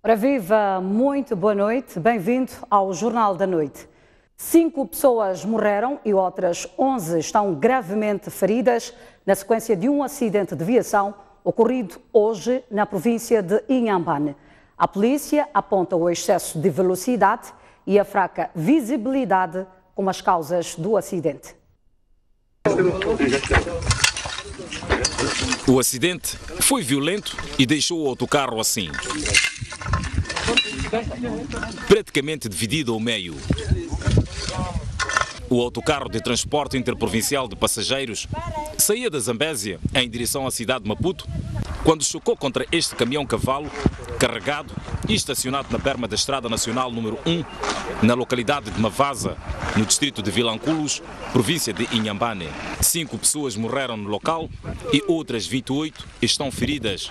Ora viva, muito boa noite, bem-vindo ao Jornal da Noite. 5 pessoas morreram e outras 11 estão gravemente feridas na sequência de um acidente de viação ocorrido hoje na província de Inhambane. A polícia aponta o excesso de velocidade e a fraca visibilidade como as causas do acidente. O acidente foi violento e deixou o autocarro assim, praticamente dividido ao meio. O autocarro de transporte interprovincial de passageiros saía da Zambésia em direção à cidade de Maputo quando chocou contra este caminhão-cavalo carregado e estacionado na berma da Estrada Nacional número 1, na localidade de Mavaza, no distrito de Vilanculos, província de Inhambane. 5 pessoas morreram no local e outras 28 estão feridas,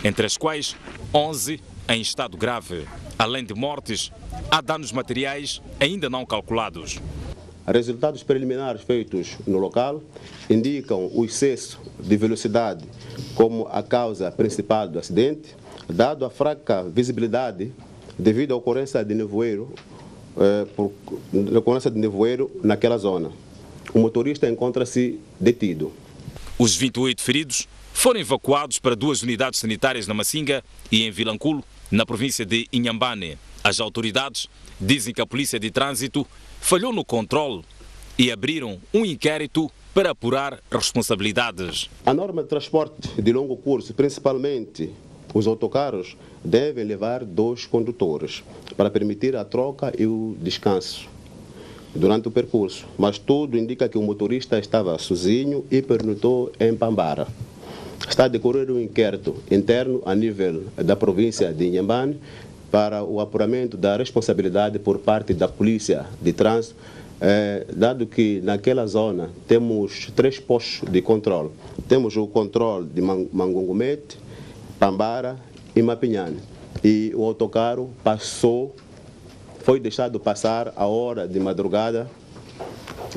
entre as quais 11 em estado grave. Além de mortes, há danos materiais ainda não calculados. Resultados preliminares feitos no local indicam o excesso de velocidade como a causa principal do acidente, dado a fraca visibilidade devido à ocorrência de nevoeiro, naquela zona. O motorista encontra-se detido. Os 28 feridos foram evacuados para 2 unidades sanitárias na Macinga e em Vilanculo, na província de Inhambane. As autoridades dizem que a polícia de trânsito falhou no controle e abriram um inquérito para apurar responsabilidades. A norma de transporte de longo curso, principalmente os autocarros, devem levar 2 condutores para permitir a troca e o descanso durante o percurso. Mas tudo indica que o motorista estava sozinho e pernoitou em Pambara. Está a decorrer um inquérito interno a nível da província de Inhambane para o apuramento da responsabilidade por parte da polícia de trânsito, dado que naquela zona temos 3 postos de controle. Temos o controle de Mangongomete, Pambara e Mapinhane. E o autocarro foi deixado passar a hora de madrugada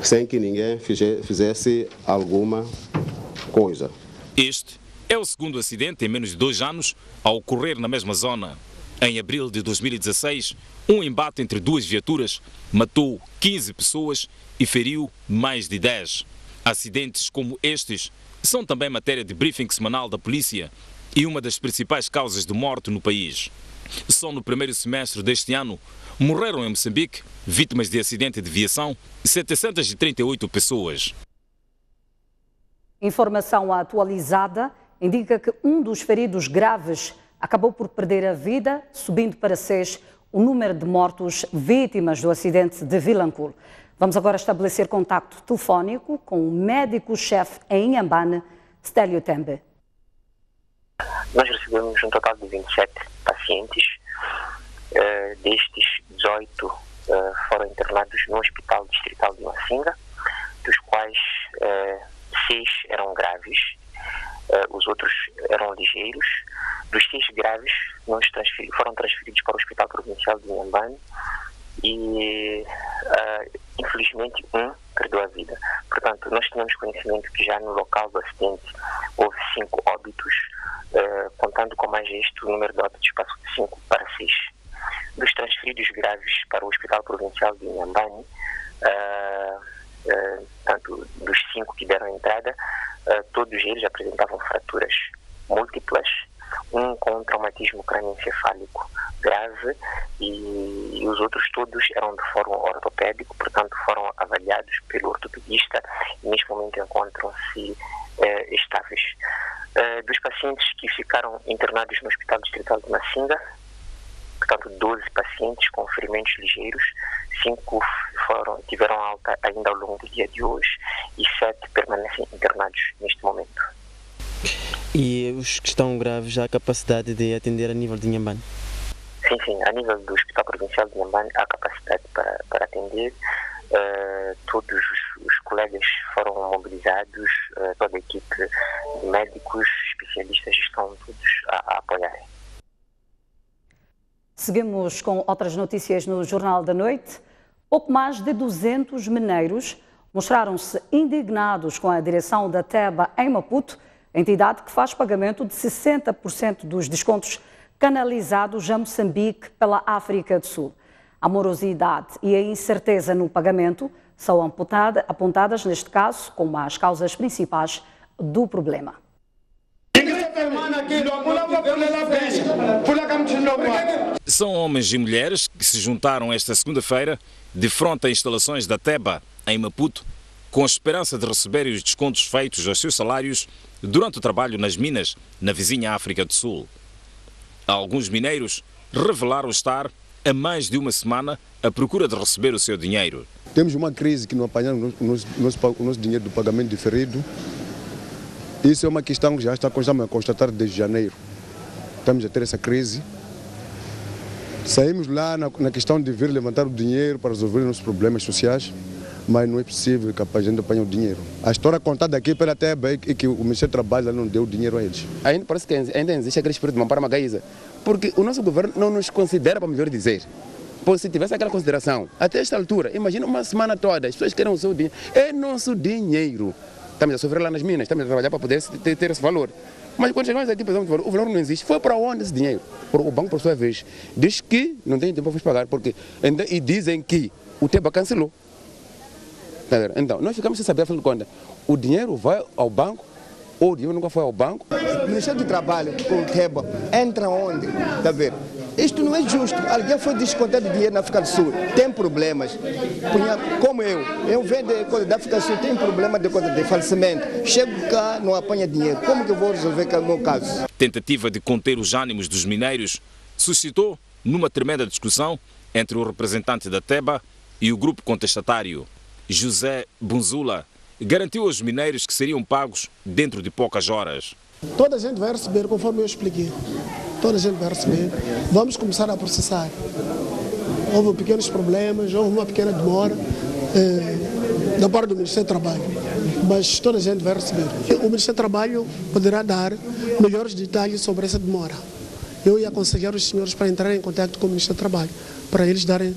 sem que ninguém fizesse alguma coisa. Este é o segundo acidente em menos de 2 anos a ocorrer na mesma zona. Em abril de 2016, um embate entre 2 viaturas matou 15 pessoas e feriu mais de 10. Acidentes como estes são também matéria de briefing semanal da polícia e uma das principais causas de morte no país. Só no primeiro semestre deste ano morreram em Moçambique, vítimas de acidente de viação, 738 pessoas. Informação atualizada indica que um dos feridos graves acabou por perder a vida, subindo para 6 o número de mortos vítimas do acidente de Vilanculo. Vamos agora estabelecer contacto telefónico com o médico-chefe em Inhambane, Stélio Tembe. Nós recebemos um total de 27 pacientes. Destes, 18 foram internados no Hospital Distrital de Macinga, dos quais 6 eram graves. Os outros eram ligeiros. Dos 6 graves, foram transferidos para o Hospital Provincial de Inhambane e, infelizmente, um perdeu a vida. Portanto, nós tínhamos conhecimento que já no local do acidente houve 5 óbitos, contando com mais este, o número de óbitos passou de 5 para 6. Dos transferidos graves para o Hospital Provincial de Inhambane, tanto dos 5 que deram entrada, todos eles apresentavam fraturas múltiplas, um com um traumatismo crânioencefálico grave e os outros todos eram de fórum ortopédico, portanto foram avaliados pelo ortopedista e neste momento encontram-se estáveis. Dos pacientes que ficaram internados no Hospital Distrital de Macinga, portanto 12 pacientes com ferimentos ligeiros, 5 tiveram alta ainda ao longo do dia de hoje e 7 permanecem internados neste momento. E os que estão graves, há a capacidade de atender a nível de Inhambane? Sim, a nível do Hospital Provincial de Inhambane há capacidade para atender. Todos os colegas foram mobilizados, toda a equipe de médicos, especialistas estão todos a apoiarem. Seguimos com outras notícias no Jornal da Noite. Pouco mais de 200 mineiros mostraram-se indignados com a direção da TEBA em Maputo, entidade que faz pagamento de 60% dos descontos canalizados a Moçambique pela África do Sul. A morosidade e a incerteza no pagamento são apontadas, neste caso, como as causas principais do problema. São homens e mulheres que se juntaram esta segunda-feira de frente a instalações da TEBA, em Maputo, com a esperança de receberem os descontos feitos aos seus salários durante o trabalho nas minas na vizinha África do Sul. Alguns mineiros revelaram estar há mais de uma semana à procura de receber o seu dinheiro. Temos uma crise que não apanhamos o nosso dinheiro do pagamento diferido. Isso é uma questão que já estamos a constatar desde janeiro. Estamos a ter essa crise. Saímos lá na questão de vir levantar o dinheiro para resolver nossos problemas sociais, mas não é possível que a gente apanhe o dinheiro. A história contada aqui pela TEBA é que o Ministério do Trabalho não deu dinheiro a eles. Ainda parece que ainda existe aquele espírito de mampara magaíza, porque o nosso governo não nos considera, para melhor dizer. Pois se tivesse aquela consideração, até esta altura, imagina uma semana toda, as pessoas querem o seu dinheiro. É nosso dinheiro. Estamos a sofrer lá nas minas, estamos a trabalhar para poder ter esse valor. Mas quando chegamos aqui, o valor não existe. Foi para onde esse dinheiro? O banco, por sua vez, diz que não tem tempo para pagar, porque, e dizem que o TEBA cancelou. Então, nós ficamos sem saber, afinal de contas, o dinheiro vai ao banco ou o dinheiro nunca foi ao banco? O Ministério do Trabalho com o TEBA entra onde? Está a ver? Isto não é justo. Alguém foi descontado dinheiro na África do Sul, tem problemas. Como eu venho da África do Sul, tenho problema de falecimento. Chego cá, não apanha dinheiro. Como que eu vou resolver o meu caso? Tentativa de conter os ânimos dos mineiros suscitou numa tremenda discussão entre o representante da TEBA e o grupo contestatário. José Bunzula garantiu aos mineiros que seriam pagos dentro de poucas horas. Toda a gente vai receber, conforme eu expliquei. Toda a gente vai receber. Vamos começar a processar. Houve pequenos problemas, houve uma pequena demora da parte do Ministério do Trabalho. Mas toda a gente vai receber. O Ministério do Trabalho poderá dar melhores detalhes sobre essa demora. Eu ia aconselhar os senhores para entrarem em contato com o Ministério do Trabalho, para eles darem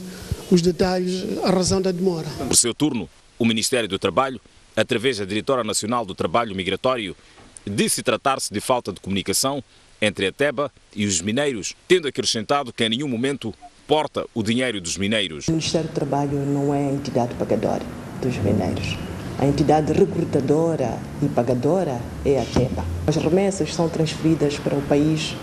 os detalhes, a razão da demora. Por seu turno, o Ministério do Trabalho, através da Diretora Nacional do Trabalho Migratório, disse tratar-se de falta de comunicação entre a TEBA e os mineiros, tendo acrescentado que em nenhum momento porta o dinheiro dos mineiros. O Ministério do Trabalho não é a entidade pagadora dos mineiros. A entidade recrutadora e pagadora é a TEBA. As remessas são transferidas para o país,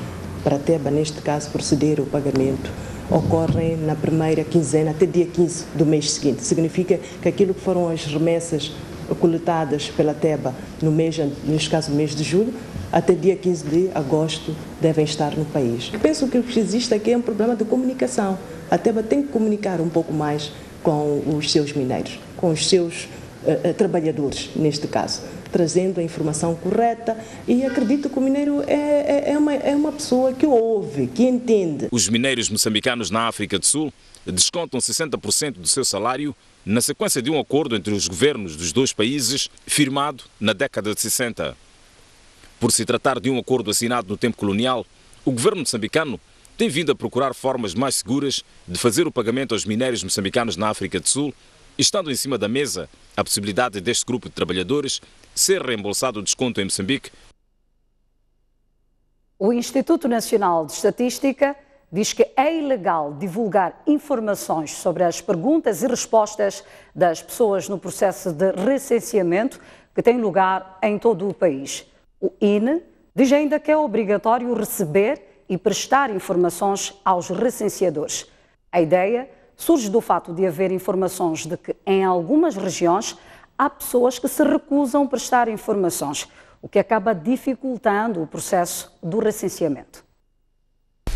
para a TEBA, neste caso, proceder o pagamento. Ocorrem na primeira quinzena até dia 15 do mês seguinte. Significa que aquilo que foram as remessas coletadas pela TEBA no mês, neste caso, no mês de julho, até dia 15 de agosto devem estar no país. Eu penso que o que existe aqui é um problema de comunicação. A TEBA tem que comunicar um pouco mais com os seus mineiros, com os seus trabalhadores, neste caso, trazendo a informação correta, e acredito que o mineiro é uma pessoa que ouve, que entende. Os mineiros moçambicanos na África do Sul descontam 60% do seu salário na sequência de um acordo entre os governos dos dois países firmado na década de 60. Por se tratar de um acordo assinado no tempo colonial, o governo moçambicano tem vindo a procurar formas mais seguras de fazer o pagamento aos mineiros moçambicanos na África do Sul, estando em cima da mesa a possibilidade deste grupo de trabalhadores ser reembolsado o desconto em Moçambique. O Instituto Nacional de Estatística diz que é ilegal divulgar informações sobre as perguntas e respostas das pessoas no processo de recenseamento que tem lugar em todo o país. O INE diz ainda que é obrigatório receber e prestar informações aos recenseadores. A ideia surge do fato de haver informações de que, em algumas regiões, há pessoas que se recusam a prestar informações, o que acaba dificultando o processo do recenseamento.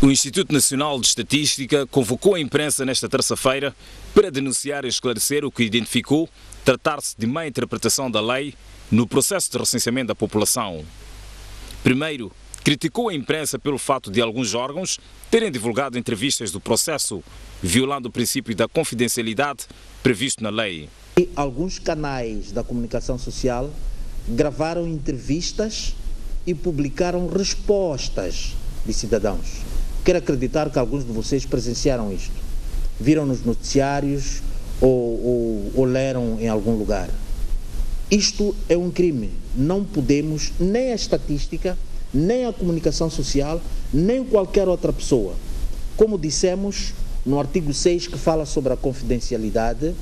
O Instituto Nacional de Estatística convocou a imprensa nesta terça-feira para denunciar e esclarecer o que identificou tratar-se de má interpretação da lei no processo de recenseamento da população. Primeiro, criticou a imprensa pelo fato de alguns órgãos terem divulgado entrevistas do processo, violando o princípio da confidencialidade previsto na lei. E alguns canais da comunicação social gravaram entrevistas e publicaram respostas de cidadãos. Quero acreditar que alguns de vocês presenciaram isto. Viram nos noticiários ou leram em algum lugar. Isto é um crime. Não podemos, nem a estatística, nem a comunicação social, nem qualquer outra pessoa. Como dissemos no artigo 6, que fala sobre a confidencialidade,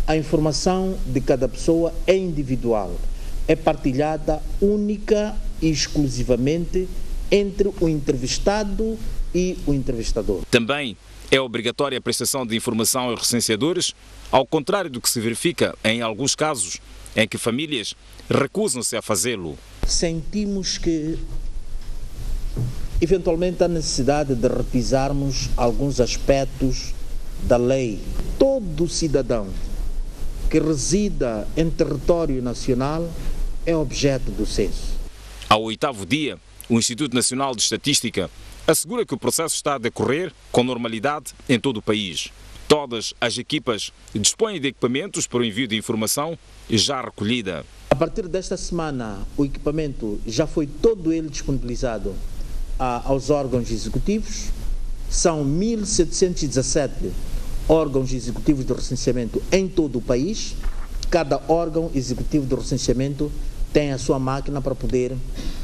a informação de cada pessoa é individual, é partilhada única e exclusivamente entre o entrevistado e o entrevistador. Também é obrigatória a prestação de informação aos recenseadores, ao contrário do que se verifica em alguns casos em que famílias recusam-se a fazê-lo. Sentimos que eventualmente há necessidade de revisarmos alguns aspectos da lei. Todo cidadão que resida em território nacional é objeto do censo. Ao 8º dia, o Instituto Nacional de Estatística assegura que o processo está a decorrer com normalidade em todo o país. Todas as equipas dispõem de equipamentos para o envio de informação já recolhida. A partir desta semana, o equipamento já foi todo ele disponibilizado aos órgãos executivos. São 1.717 órgãos executivos de recenseamento em todo o país. Cada órgão executivo de recenseamento tem a sua máquina para poder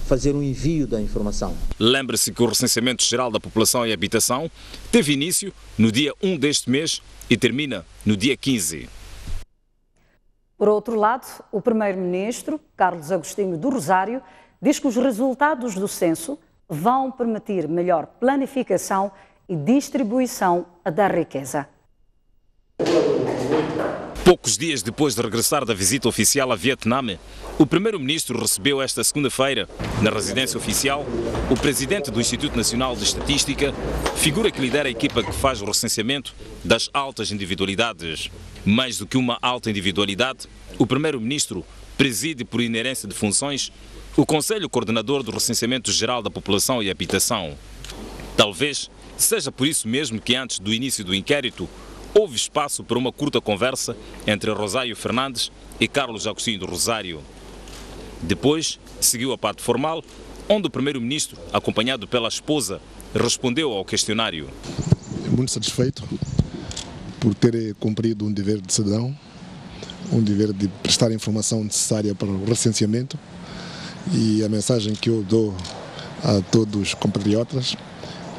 fazer um envio da informação. Lembre-se que o Recenseamento Geral da População e Habitação teve início no dia 1 deste mês e termina no dia 15. Por outro lado, o primeiro-ministro, Carlos Agostinho do Rosário, diz que os resultados do censo vão permitir melhor planificação e distribuição da riqueza. Poucos dias depois de regressar da visita oficial a Vietnã, o primeiro-ministro recebeu esta segunda-feira, na residência oficial, o presidente do Instituto Nacional de Estatística, figura que lidera a equipa que faz o recenseamento das altas individualidades. Mais do que uma alta individualidade, o primeiro-ministro preside, por inerência de funções, o Conselho Coordenador do Recenseamento Geral da População e Habitação. Talvez seja por isso mesmo que antes do início do inquérito, houve espaço para uma curta conversa entre Rosário Fernandes e Carlos Agostinho do Rosário. Depois, seguiu a parte formal, onde o primeiro-ministro, acompanhado pela esposa, respondeu ao questionário. Muito satisfeito por ter cumprido um dever de cidadão, um dever de prestar a informação necessária para o recenseamento, e a mensagem que eu dou a todos os compatriotas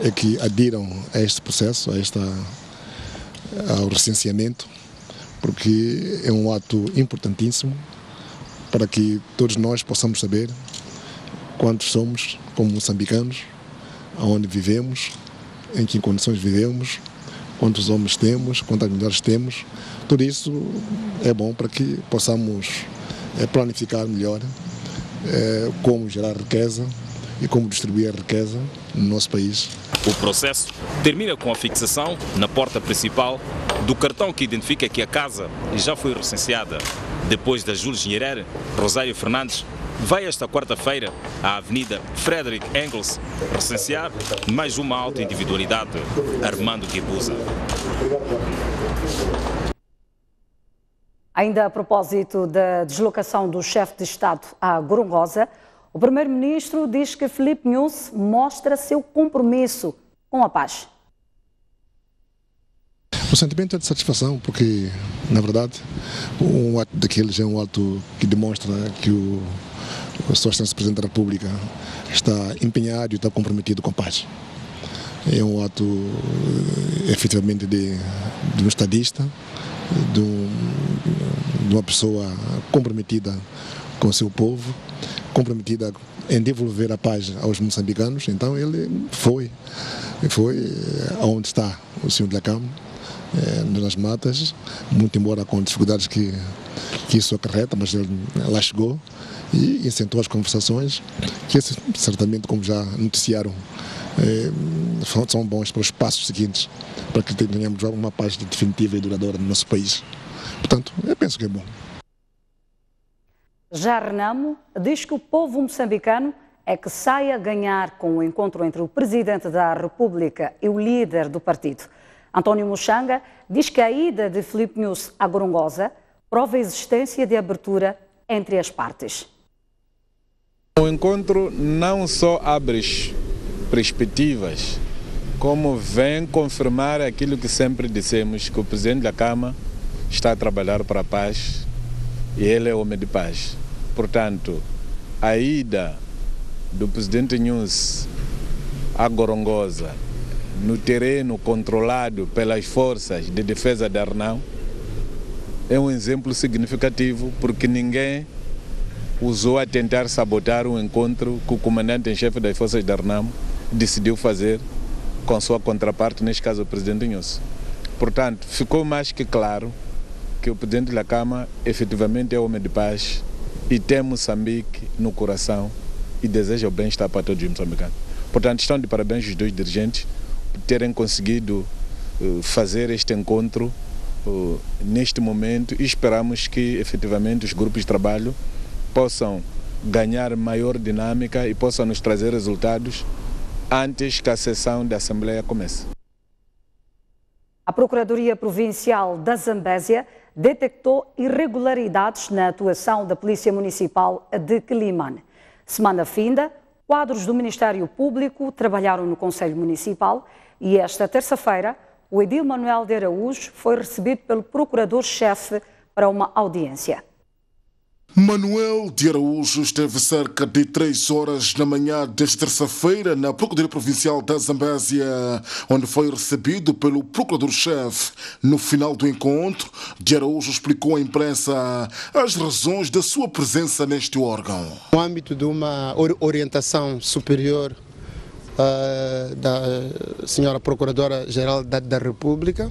é que adiram a este processo, ao recenseamento, porque é um ato importantíssimo para que todos nós possamos saber quantos somos como moçambicanos, aonde vivemos, em que condições vivemos, quantos homens temos, quantas mulheres temos. Tudo isso é bom para que possamos planificar melhor como gerar riqueza e como distribuir a riqueza no nosso país. O processo termina com a fixação, na porta principal, do cartão que identifica que a casa já foi recenseada. Depois da Jules Nyerere, Rosário Fernandes vai esta quarta-feira à Avenida Frederick Engels recensear mais uma alta individualidade, Armando Guebuza. Ainda a propósito da deslocação do chefe de Estado à Gorongosa, o primeiro-ministro diz que Filipe Nunes mostra seu compromisso com a paz. O sentimento é de satisfação, porque, na verdade, um ato daqueles é um ato que demonstra que o Sua Excelência Presidente da República está empenhado e está comprometido com a paz. É um ato, efetivamente, de um estadista, de uma pessoa comprometida com o seu povo, comprometida em devolver a paz aos moçambicanos. Então ele foi aonde está o senhor de Lacam, nas matas, muito embora com dificuldades que isso acarreta, mas ele lá chegou e incentivou as conversações, que certamente, como já noticiaram, são bons para os passos seguintes, para que tenhamos uma paz definitiva e duradoura no nosso país. Portanto, eu penso que é bom. Já Renamo diz que o povo moçambicano é que sai a ganhar com o encontro entre o Presidente da República e o líder do partido. António Muxanga diz que a ida de Filipe Nunes à Gorongosa prova a existência de abertura entre as partes. O encontro não só abre perspectivas, como vem confirmar aquilo que sempre dissemos, que o Presidente da Câmara está a trabalhar para a paz e ele é homem de paz. Portanto, a ida do presidente Nunes a Gorongosa, no terreno controlado pelas forças de defesa da Arnão, é um exemplo significativo, porque ninguém usou a tentar sabotar o encontro que o comandante em chefe das forças da Arnão decidiu fazer com sua contraparte, neste caso o presidente Nunes. Portanto, ficou mais que claro que o presidente da Câmara efetivamente é homem de paz e tem Moçambique no coração e deseja o bem-estar para todos os moçambicanos. Portanto, estão de parabéns os dois dirigentes por terem conseguido fazer este encontro neste momento, e esperamos que efetivamente os grupos de trabalho possam ganhar maior dinâmica e possam nos trazer resultados antes que a sessão da Assembleia comece. A Procuradoria Provincial da Zambésia detectou irregularidades na atuação da Polícia Municipal de Quelimane. Semana finda, quadros do Ministério Público trabalharam no Conselho Municipal e esta terça-feira o edil Manuel de Araújo foi recebido pelo Procurador-Chefe para uma audiência. Manuel de Araújo esteve cerca de 3 horas na manhã desta terça-feira na Procuradoria Provincial da Zambésia, onde foi recebido pelo Procurador-Chefe. No final do encontro, de Araújo explicou à imprensa as razões da sua presença neste órgão. No âmbito de uma orientação superior da senhora Procuradora-Geral da República,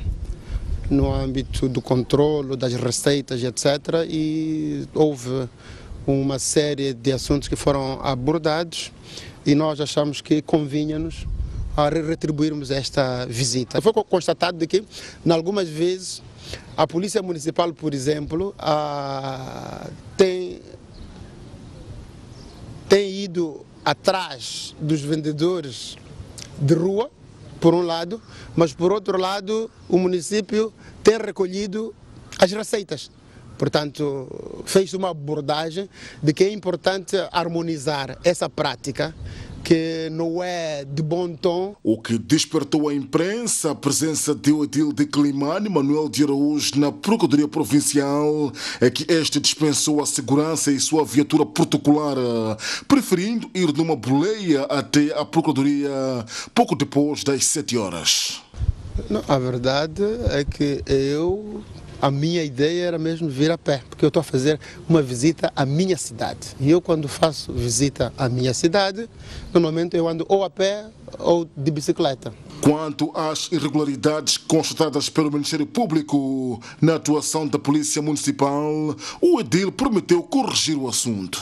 no âmbito do controlo das receitas, etc. E houve uma série de assuntos que foram abordados e nós achamos que convinha-nos a retribuirmos esta visita. Foi constatado de que, em algumas vezes, a Polícia Municipal, por exemplo, tem ido atrás dos vendedores de rua, por um lado, mas por outro lado o município tem recolhido as receitas. Portanto, fez uma abordagem de que é importante harmonizar essa prática, que não é de bom tom. O que despertou a imprensa a presença do edil de Quelimane, Manuel de Araújo, na Procuradoria Provincial, é que este dispensou a segurança e sua viatura particular, preferindo ir numa boleia até a Procuradoria pouco depois das 7 horas. Não, a verdade é que a minha ideia era mesmo vir a pé, porque eu estou a fazer uma visita à minha cidade. E eu, quando faço visita à minha cidade, normalmente eu ando ou a pé ou de bicicleta. Quanto às irregularidades constatadas pelo Ministério Público na atuação da Polícia Municipal, o edil prometeu corrigir o assunto.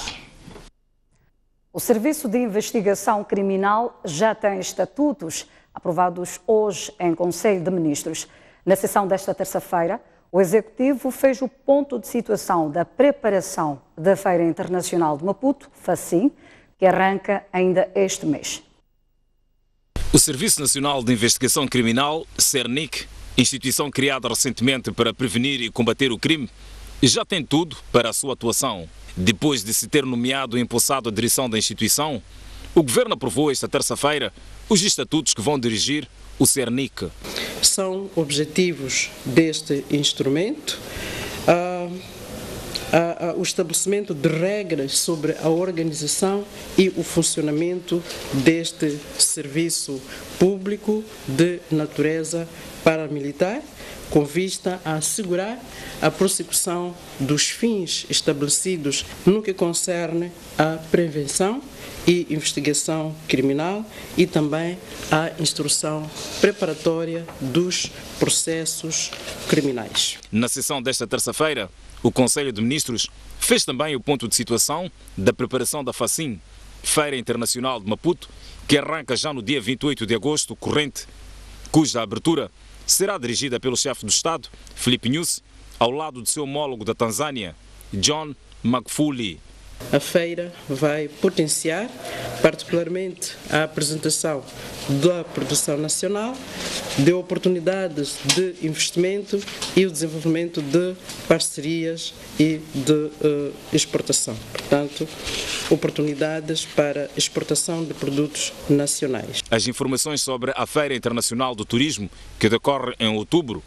O Serviço de Investigação Criminal já tem estatutos aprovados hoje em Conselho de Ministros. Na sessão desta terça-feira, o Executivo fez o ponto de situação da preparação da Feira Internacional de Maputo, FACIM, que arranca ainda este mês. O Serviço Nacional de Investigação Criminal, CERNIC, instituição criada recentemente para prevenir e combater o crime, já tem tudo para a sua atuação. Depois de se ter nomeado e empossado a direção da instituição, o Governo aprovou esta terça-feira os estatutos que vão dirigir o CERNIC. São objetivos deste instrumento o estabelecimento de regras sobre a organização e o funcionamento deste serviço público de natureza paramilitar, com vista a assegurar a prossecução dos fins estabelecidos no que concerne à prevenção e investigação criminal e também à instrução preparatória dos processos criminais. Na sessão desta terça-feira, o Conselho de Ministros fez também o ponto de situação da preparação da FACIM, Feira Internacional de Maputo, que arranca já no dia 28 de agosto corrente, cuja abertura será dirigida pelo chefe do Estado, Filipe Nyusi, ao lado de seu homólogo da Tanzânia, John Magufuli. A feira vai potenciar particularmente a apresentação da produção nacional, de oportunidades de investimento e o desenvolvimento de parcerias e de exportação. Portanto, oportunidades para exportação de produtos nacionais. As informações sobre a Feira Internacional do Turismo, que decorre em outubro,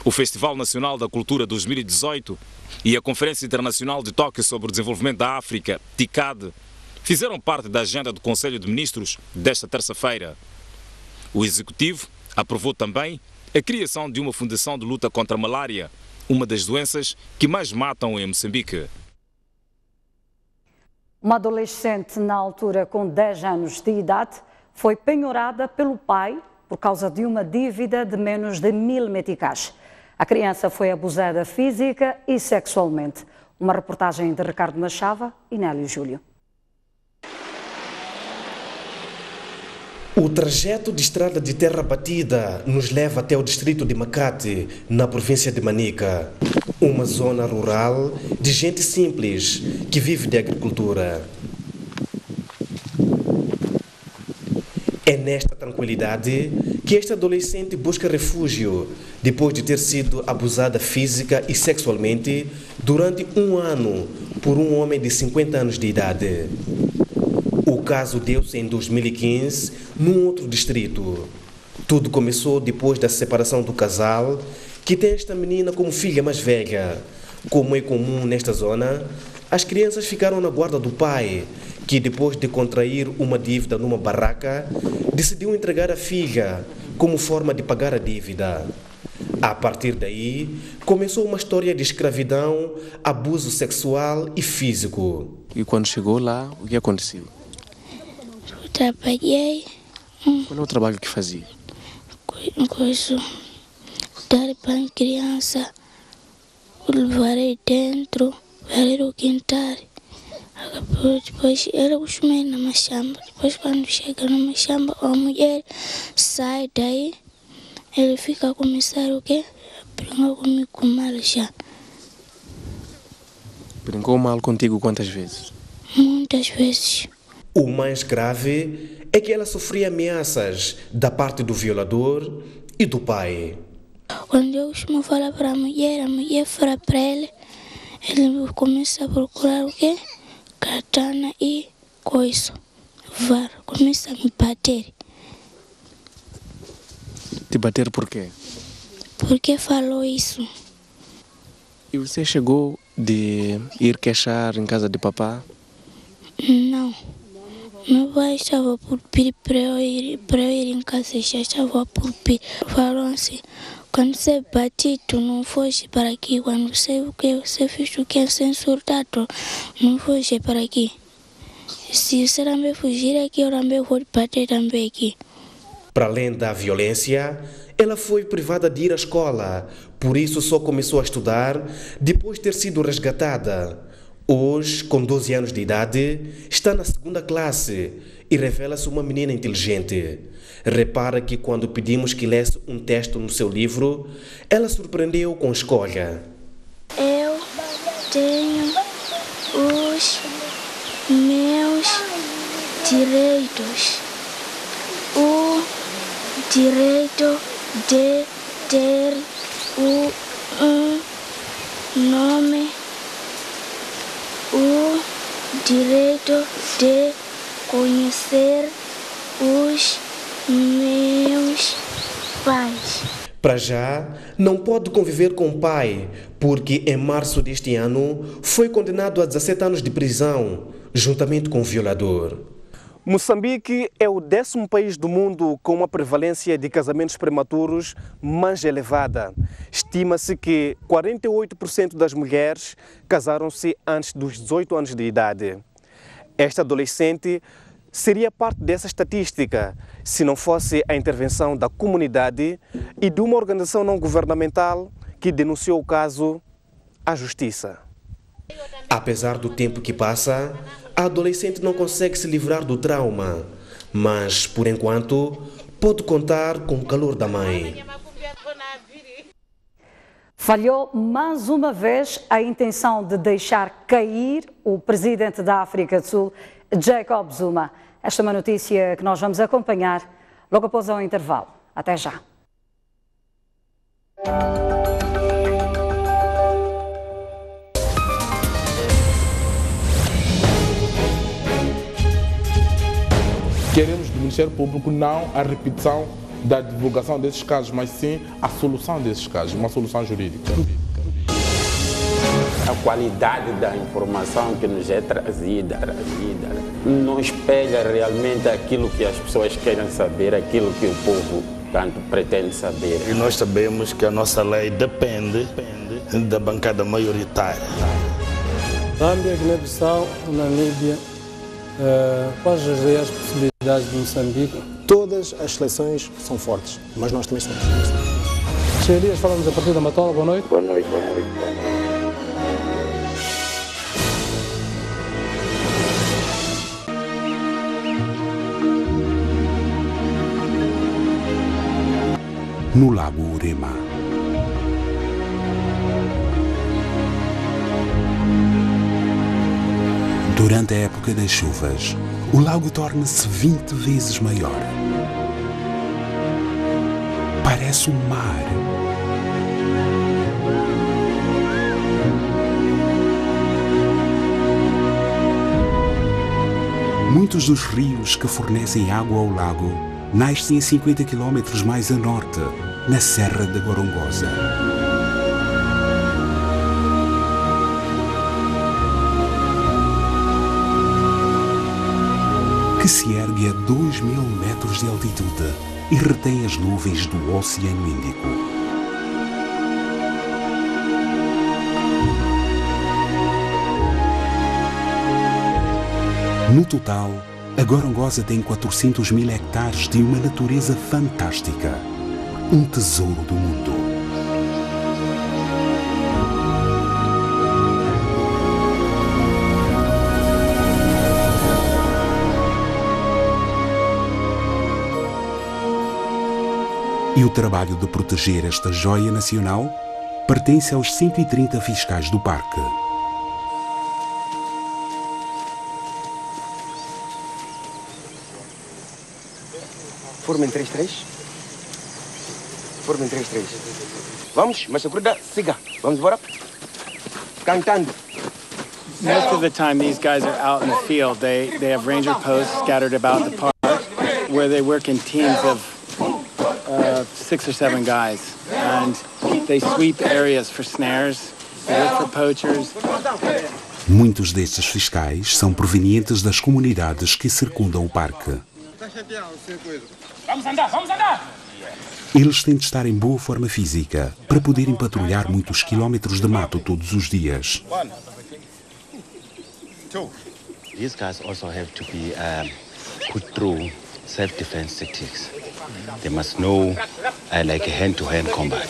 o Festival Nacional da Cultura 2018 e a Conferência Internacional de Tóquio sobre o Desenvolvimento da África, TICAD, fizeram parte da agenda do Conselho de Ministros desta terça-feira. O Executivo aprovou também a criação de uma fundação de luta contra a malária, uma das doenças que mais matam em Moçambique. Uma adolescente, na altura com 10 anos de idade, foi penhorada pelo pai por causa de uma dívida de menos de 1000 meticais. A criança foi abusada física e sexualmente. Uma reportagem de Ricardo Machava e Nélio Júlio. O trajeto de estrada de terra batida nos leva até o distrito de Makati, na província de Manica. Uma zona rural de gente simples que vive de agricultura. É nesta tranquilidade que esta adolescente busca refúgio depois de ter sido abusada física e sexualmente durante um ano por um homem de 50 anos de idade. O caso deu-se em 2015, num outro distrito. Tudo começou depois da separação do casal, que tem esta menina como filha mais velha. Como é comum nesta zona, as crianças ficaram na guarda do pai, que depois de contrair uma dívida numa barraca, decidiu entregar a filha como forma de pagar a dívida. A partir daí, começou uma história de escravidão, abuso sexual e físico. E quando chegou lá, o que aconteceu? Trabalhei. Qual é o trabalho que fazia? Dar para a criança, levarei dentro, varei o quintal. Depois eu costumei na machamba. Depois quando chega na machamba, a mulher sai daí, ele fica a começar o quê? Brincar comigo com mal já. Brincou mal contigo quantas vezes? Muitas vezes. O mais grave é que ela sofria ameaças da parte do violador e do pai. Quando eu costumo falar para a mulher fala para ele começa a procurar o quê? Katana e coisa. Começa a me bater. Te bater por quê? Porque falou isso. E você chegou de ir queixar em casa de papá? Não. Meu pai estava por pedir para eu ir em casa, já estava por pedir. Falou assim, quando você bate, tu não foge para aqui. Quando você fez o que é censurado, não foge para aqui. Se você também fugir aqui, eu também vou bater também aqui. Para além da violência, ela foi privada de ir à escola. Por isso só começou a estudar depois de ter sido resgatada. Hoje, com 12 anos de idade, está na 2ª classe e revela-se uma menina inteligente. Repara que quando pedimos que lesse um texto no seu livro, ela surpreendeu com a escolha. Eu tenho os meus direitos. O direito de ter um nome. O direito de conhecer os meus pais. Para já, não pode conviver com o pai, porque em março deste ano foi condenado a 17 anos de prisão, juntamente com o violador. Moçambique é o 10º país do mundo com uma prevalência de casamentos prematuros mais elevada. Estima-se que 48% das mulheres casaram-se antes dos 18 anos de idade. Esta adolescente seria parte dessa estatística se não fosse a intervenção da comunidade e de uma organização não governamental que denunciou o caso à justiça. Apesar do tempo que passa, a adolescente não consegue se livrar do trauma, mas, por enquanto, pode contar com o calor da mãe. Falhou mais uma vez a intenção de deixar cair o presidente da África do Sul, Jacob Zuma. Esta é uma notícia que nós vamos acompanhar logo após o intervalo. Até já. Queremos do Ministério Público não a repetição da divulgação desses casos, mas sim a solução desses casos, uma solução jurídica. A qualidade da informação que nos é trazida não espelha realmente aquilo que as pessoas querem saber, aquilo que o povo tanto pretende saber. E nós sabemos que a nossa lei depende da bancada maioritária. Zâmbia, Guiné-Bissau, Namíbia, quais as possibilidades de Moçambique? Todas as seleções são fortes, mas nós também somos fortes. Cheio Dias, falamos a partir da Matola, boa noite. Boa noite, boa noite. No Lago Urema. Durante a época das chuvas, o lago torna-se 20 vezes maior. Parece um mar. Muitos dos rios que fornecem água ao lago nascem a 50 km mais a norte, na Serra da Gorongosa. Que se ergue a 2.000 metros de altitude e retém as nuvens do Oceano Índico. No total, a Gorongosa tem 400 mil hectares de uma natureza fantástica, um tesouro do mundo. E o trabalho de proteger esta joia nacional pertence aos 130 fiscais do parque. Forma em 3-3. Forma em 3-3. Vamos, mas segura, siga. Vamos embora. Cantando. Most of the time these guys are out in the field. They have ranger posts scattered about the park where they work in teams of 6 or 7 guys. And they sweep areas for snares, they look for poachers. Muitos destes fiscais são provenientes das comunidades que circundam o parque. Vamos andar, vamos andar! Eles têm de estar em boa forma física para poderem patrulhar muitos quilómetros de mato todos os dias. These guys also have to be put through self-defense tactics. They must know like hand-to-hand combat,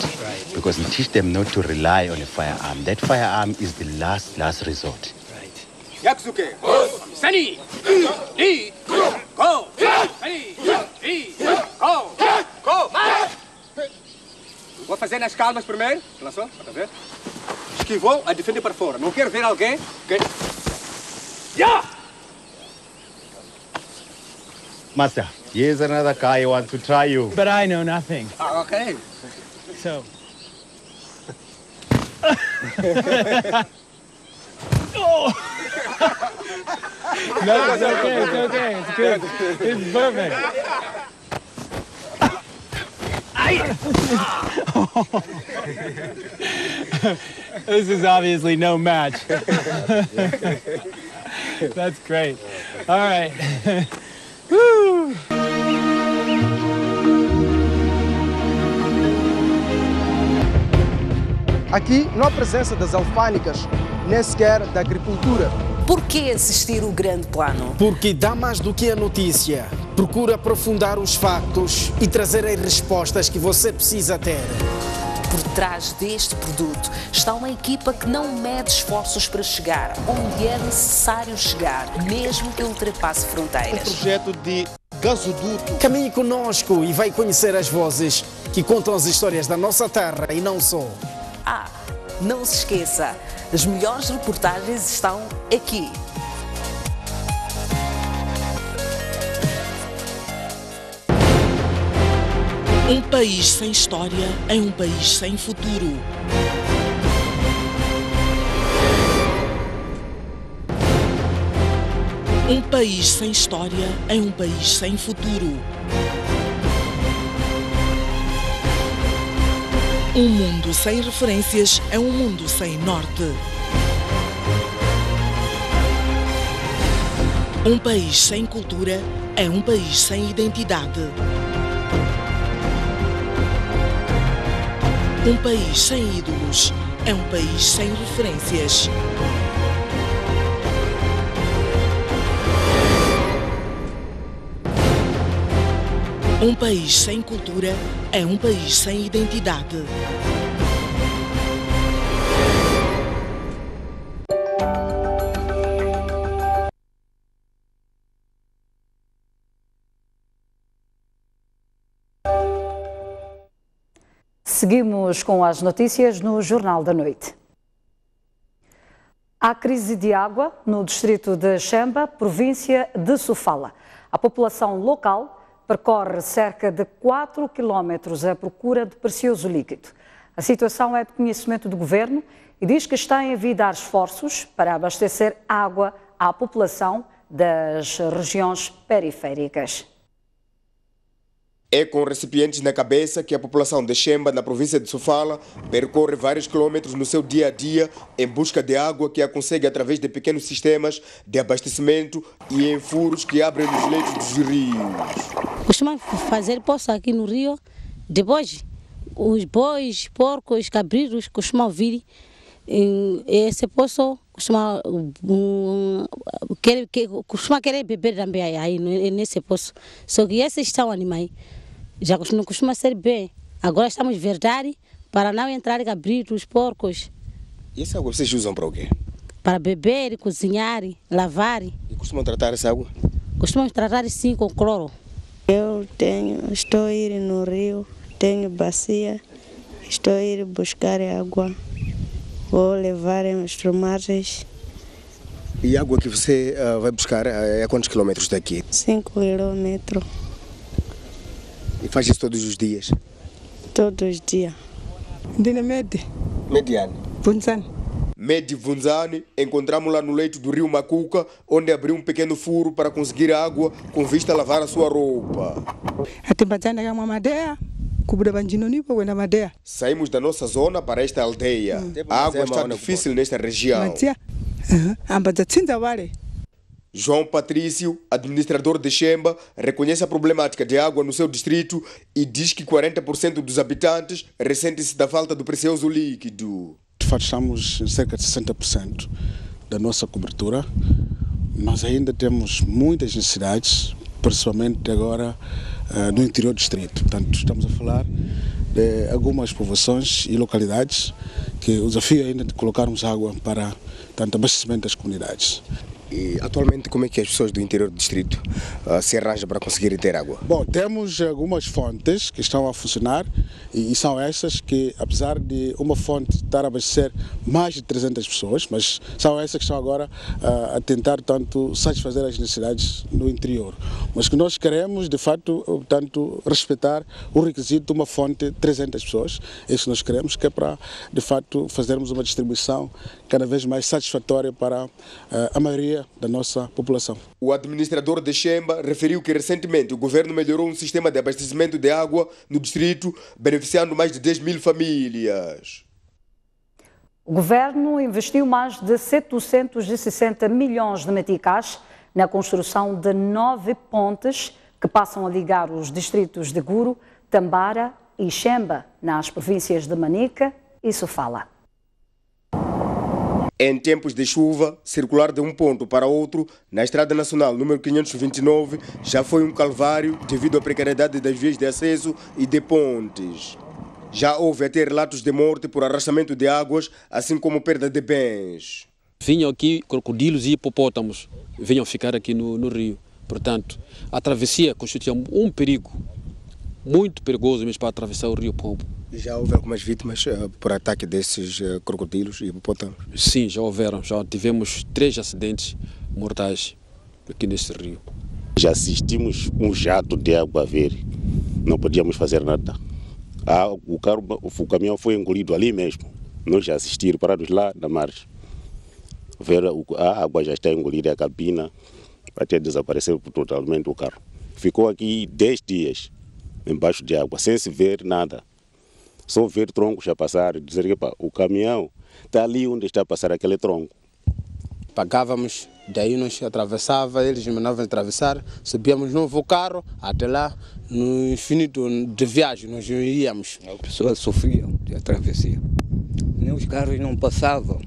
because we teach them not to rely on a firearm. That firearm is the last resort. Yaksuke, Sani, Li, go, Sani, Li, go, go. Vou fazer nas calmas primeiro. Lançou, para ver. Esquivou, a defender para fora. Não quero ver alguém. Okay. Yeah! Master, here's another guy who wants to try you. But I know nothing. Ah, okay. So. Oh! No, it's okay, it's good. It's perfect. This is obviously no match. That's great. All right. Woo! Aqui não há presença das alfândegas, nem sequer da agricultura. Por que assistir o grande plano? Porque dá mais do que a notícia. Procura aprofundar os factos e trazer as respostas que você precisa ter. Por trás deste produto está uma equipa que não mede esforços para chegar onde é necessário chegar, mesmo que ultrapasse fronteiras. Um projeto de gasoduto. Caminhe conosco e vai conhecer as vozes que contam as histórias da nossa terra e não só. Ah, não se esqueça, as melhores reportagens estão aqui. Um país sem história é um país sem futuro. Um país sem história é um país sem futuro. Um mundo sem referências é um mundo sem norte. Um país sem cultura é um país sem identidade. Um país sem ídolos é um país sem referências. Um país sem cultura é um país sem identidade. Seguimos com as notícias no Jornal da Noite. Há crise de água no distrito de Xemba, província de Sofala. A população local percorre cerca de 4 quilómetros à procura de precioso líquido. A situação é de conhecimento do governo e diz que está em envidar esforços para abastecer água à população das regiões periféricas. É com recipientes na cabeça que a população de Xemba, na província de Sofala, percorre vários quilômetros no seu dia a dia em busca de água que a consegue através de pequenos sistemas de abastecimento e em furos que abrem nos leitos dos rios. Costumamos fazer poço aqui no rio, depois os bois, porcos, cabritos costumam vir. Esse poço costuma querer beber também aí nesse poço. Só que esses são animais, já não costuma ser bem. Agora estamos verdade para não entrar cabritos, porcos. E essa água vocês usam para o quê? Para beber, cozinhar, lavar. E costumam tratar essa água? Costumamos tratar sim com cloro. Estou a ir no rio, tenho bacia, estou a ir buscar água. Vou levar os tomates. E a água que você vai buscar é a quantos quilômetros daqui? 5 quilômetros. E faz isso todos os dias? Todos os dias. Mediane. Vunzani. Medi Vunzani, encontramos lá no leito do rio Macuca, onde abriu um pequeno furo para conseguir água com vista a lavar a sua roupa. Saímos da nossa zona para esta aldeia. A água está difícil nesta região. João Patrício, administrador de Xemba, reconhece a problemática de água no seu distrito e diz que 40% dos habitantes ressentem-se da falta do precioso líquido. De fato, estamos em cerca de 60% da nossa cobertura, mas ainda temos muitas necessidades, principalmente agora no interior do distrito. Portanto, estamos a falar de algumas povoações e localidades que o desafio é ainda de colocarmos água para tanto abastecimento das comunidades. E atualmente como é que as pessoas do interior do distrito se arranjam para conseguirem ter água? Bom, temos algumas fontes que estão a funcionar e são essas que, apesar de uma fonte estar a abastecer mais de 300 pessoas, mas são essas que estão agora a tentar tanto satisfazer as necessidades no interior. Mas que nós queremos, de fato, tanto respeitar o requisito de uma fonte de 300 pessoas. Isso que nós queremos, que é para, de fato, fazermos uma distribuição cada vez mais satisfatória para a maioria da nossa população. O administrador de Xemba referiu que recentemente o governo melhorou um sistema de abastecimento de água no distrito, beneficiando mais de 10 mil famílias. O governo investiu mais de 760 milhões de meticais na construção de 9 pontes que passam a ligar os distritos de Guro, Tambara e Xemba, nas províncias de Manica e Sofala. Em tempos de chuva, circular de um ponto para outro na Estrada Nacional número 529 já foi um calvário devido à precariedade das vias de acesso e de pontes. Já houve até relatos de morte por arrastamento de águas, assim como perda de bens. Vinham aqui crocodilos e hipopótamos, vinham ficar aqui no rio. Portanto, a travessia constituía um perigo, muito perigoso mesmo para atravessar o rio Pombo. Já houve algumas vítimas por ataque desses crocodilos e hipopótamos? Sim, já houveram. Já tivemos 3 acidentes mortais aqui nesse rio. Já assistimos um jato de água a vir. Não podíamos fazer nada. O caminhão foi engolido ali mesmo. Nós já assistimos parados lá na margem. A água já está engolida, a cabina, até desaparecer totalmente o carro. Ficou aqui 10 dias embaixo de água, sem se ver nada. Só ver troncos a passar e dizer que o caminhão está ali onde está a passar aquele tronco. Pagávamos Daí nós atravessava, eles me mandavam atravessar, subíamos no novo carro, até lá, no infinito de viagem, nós íamos. As pessoas sofriam de travessia. Nem os carros não passavam.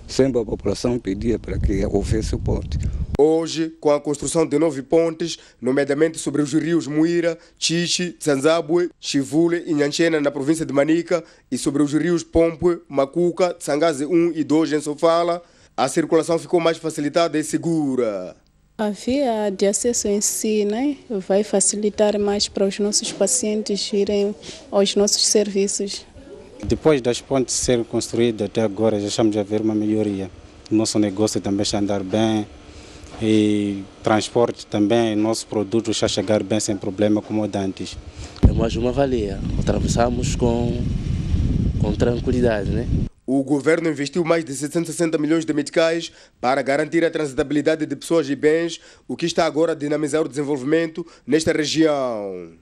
Sempre a população pedia para que houvesse o ponte. Hoje, com a construção de 9 pontes, nomeadamente sobre os rios Muira, Chichi, Tsanzabwe, Chivule e Nhanchena na província de Manica e sobre os rios Pompwe, Macuca, Tsangaze 1 e 2 em Sofala, a circulação ficou mais facilitada e segura. A via de acesso em si, né, vai facilitar mais para os nossos pacientes irem aos nossos serviços. Depois das pontes serem construídas até agora, já estamos a ver uma melhoria. O nosso negócio também está a andar bem e transporte também, nosso produto está a chegar bem sem problema como antes. É mais uma valia, atravessamos com tranquilidade, né? O governo investiu mais de 760 milhões de meticais para garantir a transitabilidade de pessoas e bens, o que está agora a dinamizar o desenvolvimento nesta região.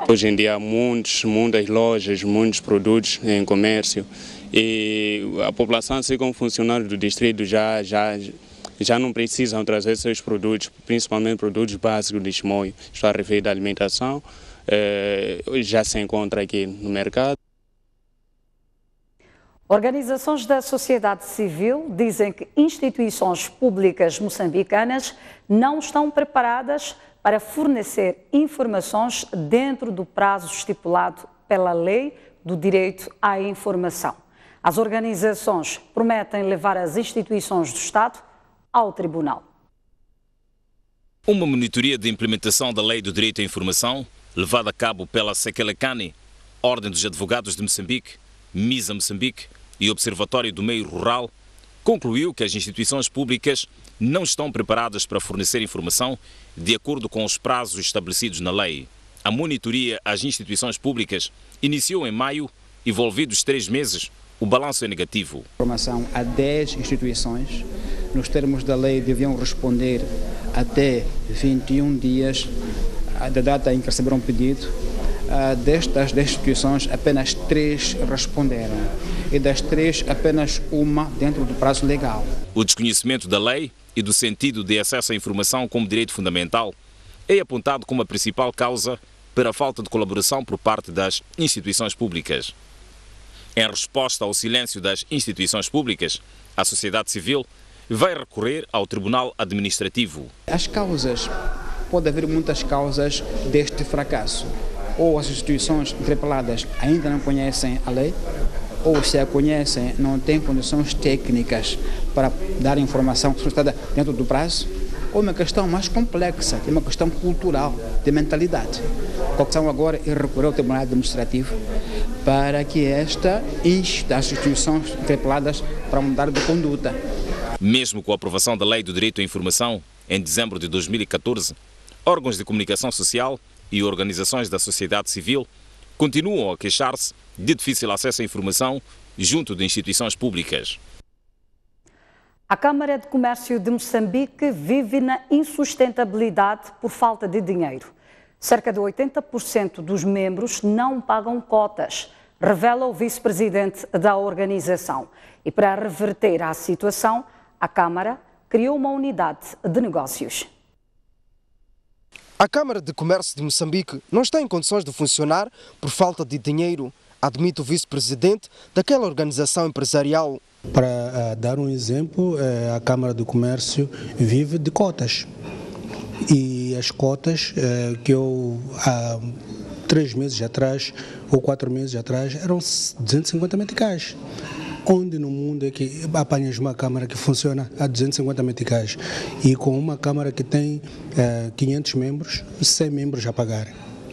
Hoje em dia há muitas lojas, muitos produtos em comércio e a população, assim como funcionários do distrito, já não precisam trazer seus produtos, principalmente produtos básicos de Chimoio. Estou a referir à alimentação, já se encontra aqui no mercado. Organizações da sociedade civil dizem que instituições públicas moçambicanas não estão preparadas para fornecer informações dentro do prazo estipulado pela Lei do Direito à Informação. As organizações prometem levar as instituições do Estado ao Tribunal. Uma monitoria de implementação da Lei do Direito à Informação, levada a cabo pela Sekelekani, Ordem dos Advogados de Moçambique, MISA Moçambique e Observatório do Meio Rural, concluiu que as instituições públicas não estão preparadas para fornecer informação de acordo com os prazos estabelecidos na lei. A monitoria às instituições públicas iniciou em maio, envolvidos 3 meses. O balanço é negativo. Informação a 10 instituições, nos termos da lei, deviam responder até 21 dias da data em que receberam pedido. Destas 10 instituições, apenas 3 responderam. E das 3, apenas uma dentro do prazo legal. O desconhecimento da lei e do sentido de acesso à informação como direito fundamental é apontado como a principal causa para a falta de colaboração por parte das instituições públicas. Em resposta ao silêncio das instituições públicas, a sociedade civil vai recorrer ao Tribunal Administrativo. As causas, pode haver muitas causas deste fracasso. Ou as instituições interpeladas ainda não conhecem a lei, ou se a conhecem, não têm condições técnicas para dar informação suscitada dentro do prazo, ou uma questão mais complexa, que é uma questão cultural, de mentalidade. A questão agora é recorrer ao Tribunal Administrativo para que as instituições interpeladas para mudar de conduta. Mesmo com a aprovação da Lei do Direito à Informação, em dezembro de 2014, órgãos de comunicação social e organizações da sociedade civil continuam a queixar-se de difícil acesso à informação junto de instituições públicas. A Câmara de Comércio de Moçambique vive na insustentabilidade por falta de dinheiro. Cerca de 80% dos membros não pagam cotas, revela o vice-presidente da organização. E para reverter a situação, a Câmara criou uma unidade de negócios. A Câmara de Comércio de Moçambique não está em condições de funcionar por falta de dinheiro, admite o vice-presidente daquela organização empresarial. Para dar um exemplo, a Câmara do Comércio vive de cotas. E as cotas que eu há 3 meses atrás ou 4 meses atrás eram 250 meticais. Onde no mundo é que apanhas uma Câmara que funciona a 250 meticais e com uma Câmara que tem 500 membros, 100 membros a pagar?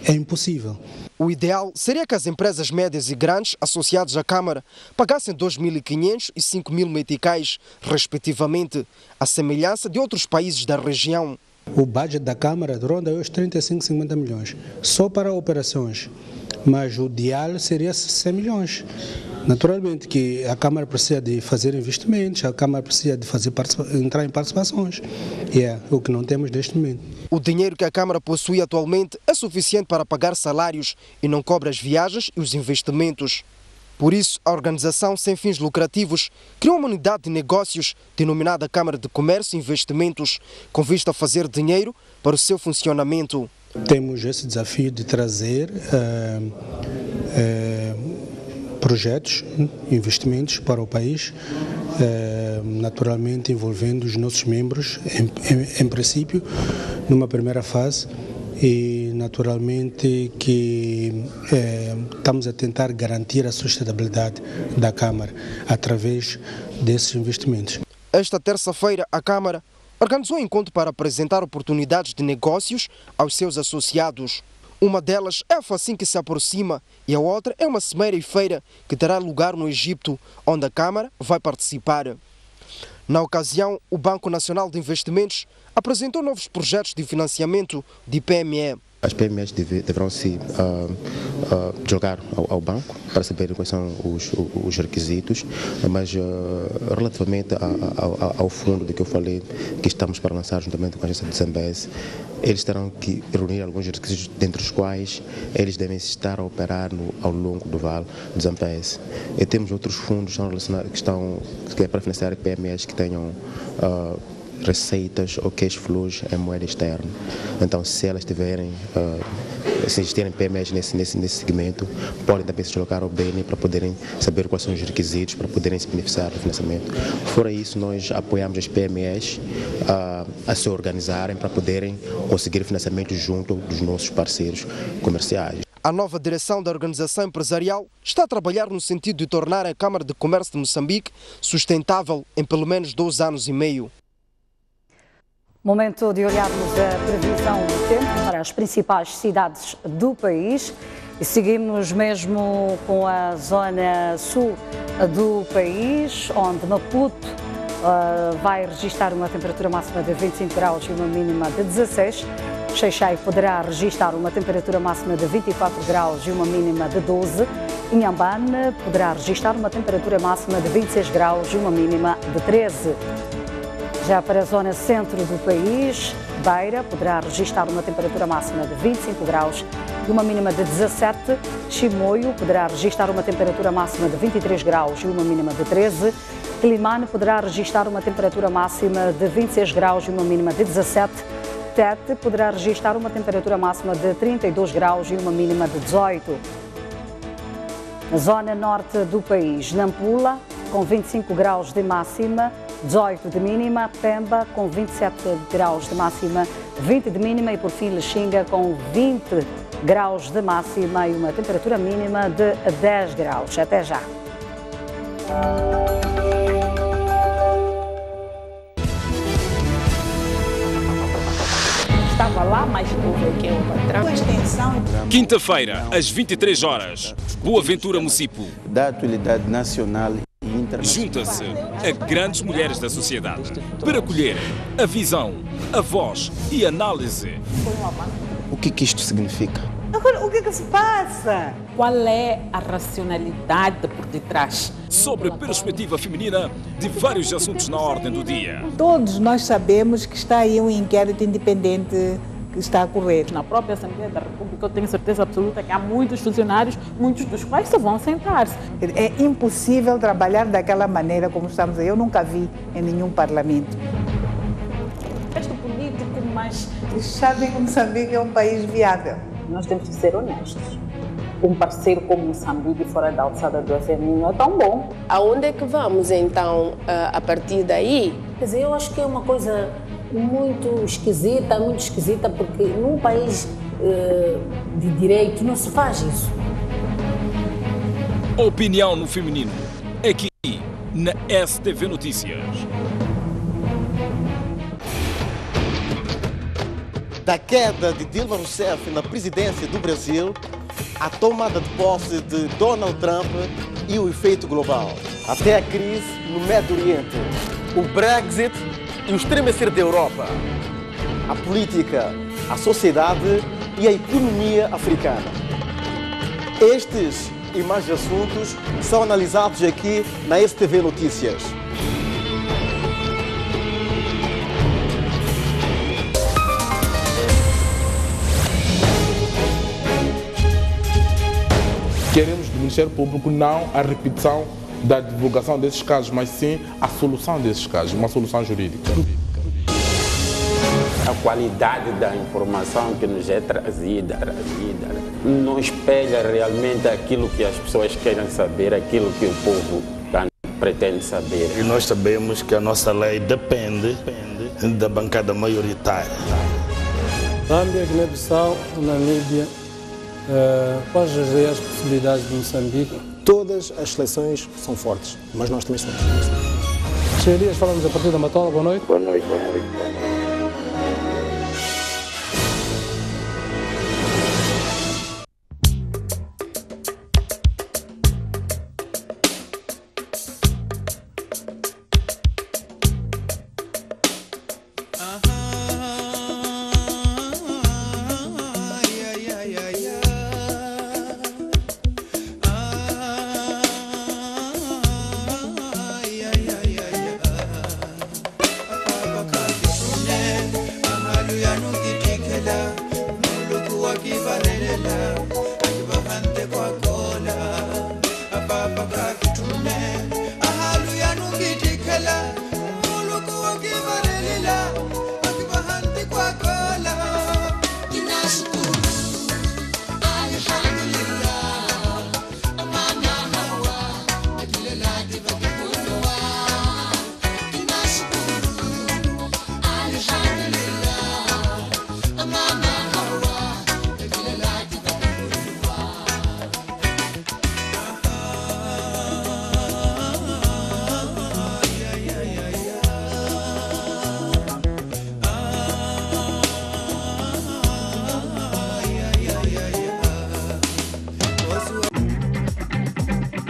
É impossível. O ideal seria que as empresas médias e grandes associadas à Câmara pagassem 2.500 e 5.000 meticais, respectivamente, à semelhança de outros países da região. O budget da Câmara ronda os 35, 50 milhões, só para operações. mas o ideal seria 100 milhões. Naturalmente que a Câmara precisa de fazer investimentos, a Câmara precisa de entrar em participações, e é o que não temos neste momento. O dinheiro que a Câmara possui atualmente é suficiente para pagar salários e não cobre as viagens e os investimentos. Por isso, a organização sem fins lucrativos criou uma unidade de negócios denominada Câmara de Comércio e Investimentos, com vista a fazer dinheiro para o seu funcionamento. Temos esse desafio de trazer projetos, investimentos para o país, naturalmente envolvendo os nossos membros, em princípio, numa primeira fase, e naturalmente que estamos a tentar garantir a sustentabilidade da Câmara através desses investimentos. Esta terça-feira, a Câmara organizou um encontro para apresentar oportunidades de negócios aos seus associados. Uma delas é a Facim que se aproxima e a outra é uma cimeira e feira que terá lugar no Egito, onde a Câmara vai participar. Na ocasião, o Banco Nacional de Investimentos apresentou novos projetos de financiamento de PME. As PMEs deverão se jogar ao banco para saber quais são os requisitos, mas relativamente ao fundo de que eu falei, que estamos para lançar juntamente com a agência do Zambese, eles terão que reunir alguns requisitos, dentre os quais eles devem estar a operar ao longo do Vale do Zambese. E temos outros fundos que é para financiar PMEs que tenham receitas ou cash flows em moeda externa. Então, se elas tiverem, se existirem PMEs nesse segmento, podem também se deslocar ao BNI para poderem saber quais são os requisitos para poderem se beneficiar do financiamento. Fora isso, nós apoiamos as PMEs a se organizarem para poderem conseguir financiamento junto dos nossos parceiros comerciais. A nova direção da organização empresarial está a trabalhar no sentido de tornar a Câmara de Comércio de Moçambique sustentável em pelo menos 2 anos e meio. Momento de olharmos a previsão do tempo para as principais cidades do país e seguimos mesmo com a zona sul do país, onde Maputo vai registrar uma temperatura máxima de 25 graus e uma mínima de 16. Xai-Xai poderá registrar uma temperatura máxima de 24 graus e uma mínima de 12. Inhambane poderá registrar uma temperatura máxima de 26 graus e uma mínima de 13. Já para a zona centro do país, Beira poderá registrar uma temperatura máxima de 25 graus e uma mínima de 17. Chimoio poderá registrar uma temperatura máxima de 23 graus e uma mínima de 13. Quelimane poderá registrar uma temperatura máxima de 26 graus e uma mínima de 17. Tete poderá registrar uma temperatura máxima de 32 graus e uma mínima de 18. Na zona norte do país, Nampula, com 25 graus de máxima, 18 de mínima, Pemba com 27 graus de máxima, 20 de mínima e por fim Lexinga com 20 graus de máxima e uma temperatura mínima de 10 graus. Até já. Estava lá mais puro que eu. Quinta-feira, às 23 horas, Boa Ventura Mucipo. Da atualidade nacional. Junta-se a grandes mulheres da sociedade para colher a visão, a voz e a análise. O que isto significa? Agora, o que se passa? Qual é a racionalidade por detrás? Sobre a perspectiva feminina de vários assuntos na ordem do dia. Todos nós sabemos que está aí um inquérito independente que está a correr. Na própria Assembleia da República eu tenho certeza absoluta que há muitos funcionários, muitos dos quais só vão sentar-se. É impossível trabalhar daquela maneira como estamos aí. Eu nunca vi em nenhum parlamento. Este político, mas... Eles sabem que Moçambique é um país viável. Nós temos que ser honestos. Um parceiro como Moçambique fora da alçada do FMI não é tão bom. Aonde é que vamos então a partir daí? Quer dizer, eu acho que é uma coisa muito esquisita, porque num país de direito não se faz isso. Opinião no feminino, aqui na STV Notícias. Da queda de Dilma Rousseff na presidência do Brasil, a tomada de posse de Donald Trump e o efeito global. Até a crise no Médio Oriente, o Brexit e o estremecer da Europa, a política, a sociedade e a economia africana. Estes e mais assuntos são analisados aqui na STV Notícias. Queremos do Ministério Público não a repetição da divulgação desses casos, mas sim a solução desses casos, uma solução jurídica. A qualidade da informação que nos é trazida não espelha realmente aquilo que as pessoas querem saber, aquilo que o povo pretende saber. E nós sabemos que a nossa lei depende da bancada maioritária. Zâmbia, Guiné-Bissau, Namíbia, quais as reais possibilidades de Moçambique? Todas as seleções são fortes, mas nós também somos. Elias, falamos a partir da Matola, boa noite. Boa noite, boa noite.